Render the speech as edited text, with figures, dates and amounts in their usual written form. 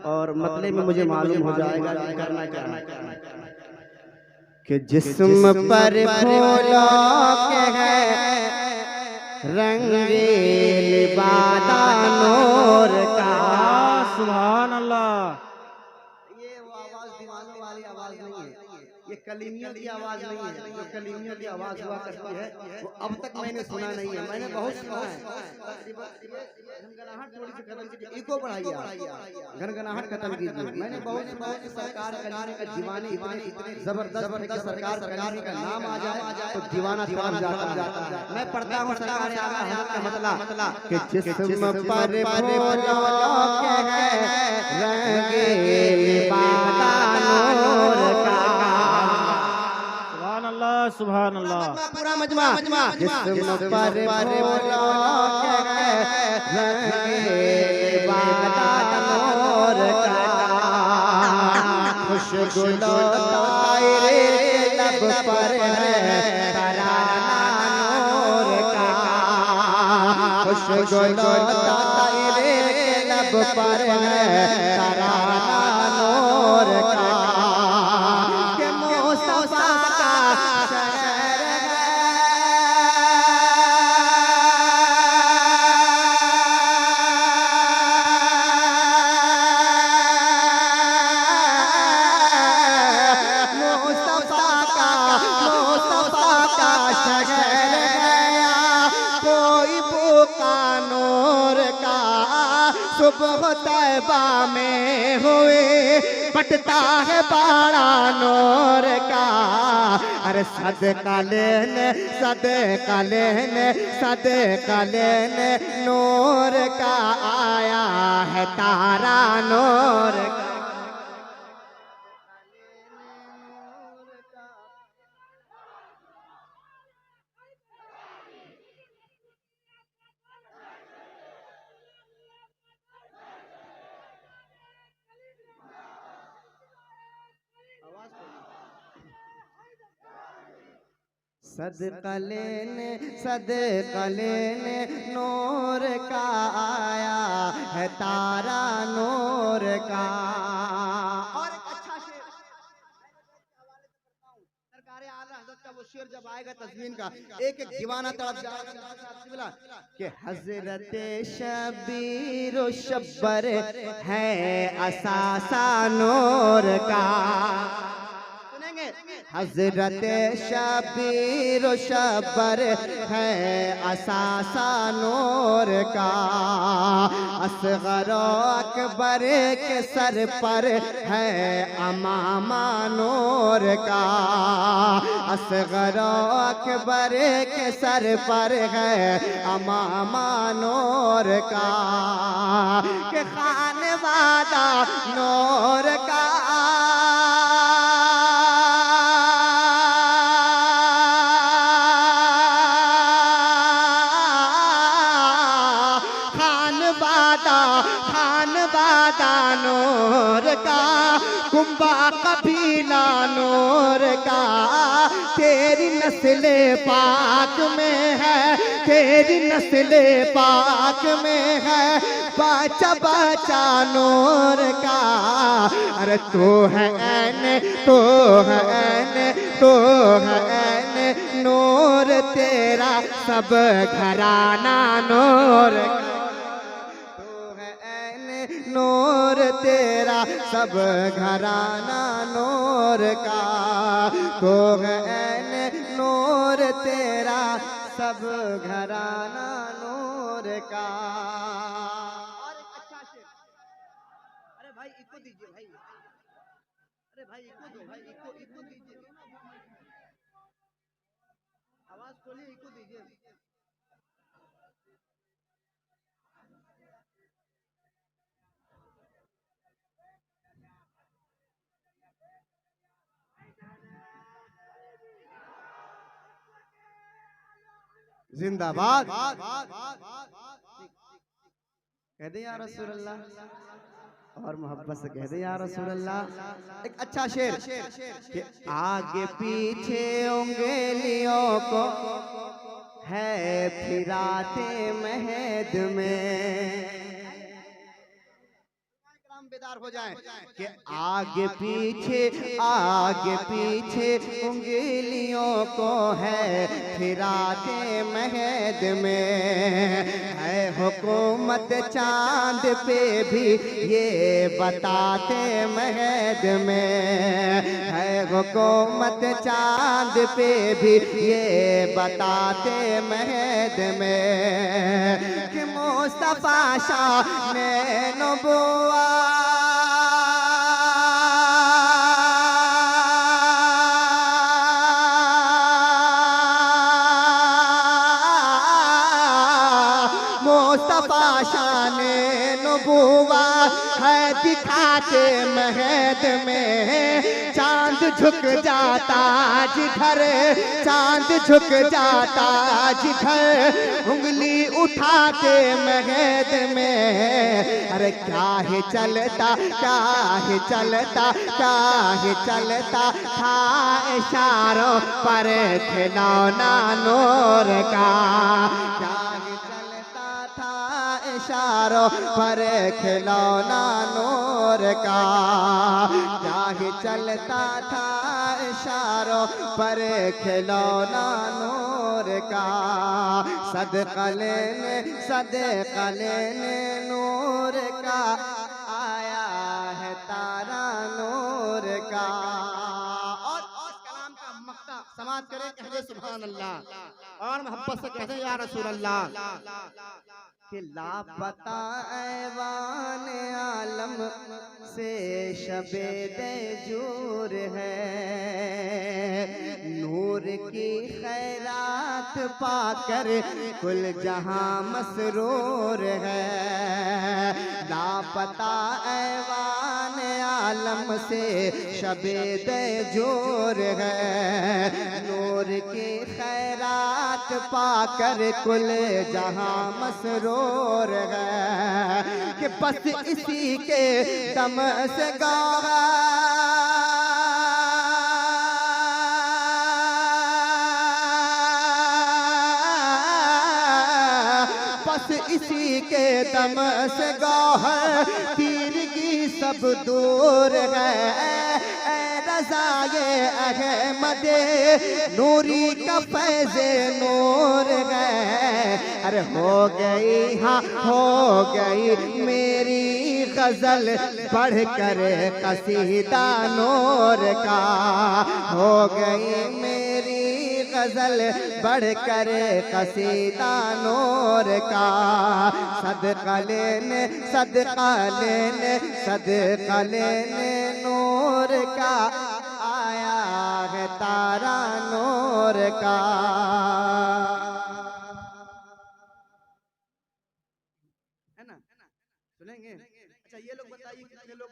और मतले में मुझे मालूम हो जाएगा कि करना क्या कि जिस्म पर फूलों के है रंगीन बादा नूर का। सुभान अल्लाह। ये वो आवाज दीवानों वाली आवाज नहीं है, ये कलीमियों की आवाज नहीं है। जो कलीमियों की आवाज हुआ करती है वो अब तक मैंने सुना नहीं है। मैंने बहुत सुना है। घनघनाहट थोड़ी सी खत्म कीजिए, इको बढ़ाइए, घनघनाहट खत्म कीजिए। मैंने बहुत सुना है कि सरकार कलीमी का दीवाने इतने जबरदस्त है कि सरकार कलीमी का नाम आ जाए तो दीवाना तरफ जाता है। मैं पढ़ता हूँ सरकार आला हज़रत का मतला कि जिस्म पर फूलों के है रंगीन बादा नूर का। सुभान अल्लाह, सुभान अल्लाह। पूरा मजमा जिस्म पर फूलों के है रंगीन बादा नूर का। खुशगुलो तायरे लब पर है तराना नूर का। खुशगुलो तायरे लब पर है तराना नूर का। के मुस्तफा का शहर है मुस्तफा का शहर है कोई भूखा नूर का। सुबह तैबा में हुए बटता है बाड़ा नूर का। अरे सदका लेने सदका लेने सदका लेने नूर का आया है तारा नूर का। सदका लेने नूर का आया है तारा नूर का। और एक अच्छा शेर सरकार आला हज़रत का वो शेर जब आएगा तस्वीर का एक एक दीवाना तड़प जाएगा कि हजरत शबीर शब्बर है असासा नूर का। हजरत शबीर शब्बर है असासा नूर का। असगर अकबर के सर पर है अमामा नूर का। असगर अकबर के सर पर है अमामा नूर का। के खानवादा नूर का। खानवादा नूर का कुंबा कबीला नूर का। तेरी नस्ल पाक में है तेरी नस्ल पाक में है बच्चा बच्चा नूर का। अरे तो है ऐन तो है ऐन तो है ऐन नूर तेरा सब घराना नूर का। नूर तेरा सब घराना नूर का। तो है नूर तेरा सब घराना नूर का। और एक अच्छा शेर। अरे भाई इको दीजिए भाई। अरे भाई इको दो भाई इको इको दीजिए। आवाज खोलिए इको दीजिए। जिंदाबाद कह दे या रसूल अल्लाह और मोहब्बत से कह दे या रसूल अल्लाह। एक अच्छा शेर कि आगे पीछे उंगलियों को है फिराते महद में। बेदार हो जाएं कि आगे पीछे उंगलियों को है फिराते महद में, है हुकूमत चांद पे भी ये बताते महद में, है हुकूमत चांद पे भी ये बताते महद में कि मुस्तफा शाह ने नबुव्वत मुस्तफा शान नबुव्वा है दिखाते महद में, चांद झुक जाता जिधर, चांद झुक जाता जिधर, उंगली उठाते महद में। अरे क्या है चलता था इशारों पर खिलौना नूर का, इशारों पर खिलौना नूर का, क्या ही चलता था इशारों पर खिलौना नूर का। सदका लेने नूर का आया है तारा नूर का। और कलाम का मक्ता समाज करें, कहते सुभान अल्लाह और मोहब्बत से कहते या रसूल अल्लाह कि लापता ऐवान आलम से शबे देजूर है, नूर की खैरात पाकर कुल जहां मसरूर है। लापता ऐवान आलम से शबे देजूर है, नूर की खैरात पाकर कुल जहां मसरूर है कि बस इसी के दम से गावा बस इसी के दम से गौहर तीरगी सब दूर है। रज़ाए अहमदे नूरी का फैज़े नूर है। अरे हो गई हाँ हो गई मेरी गजल बढ़कर कसीदा नूर का, हो गई मेरी गजल बढ़कर कसीदा नूर का। सदका लेने नूर का आया है तारा नूर का। है ना, सुनेंगे? अच्छा ये लोग बताइए कितने लोग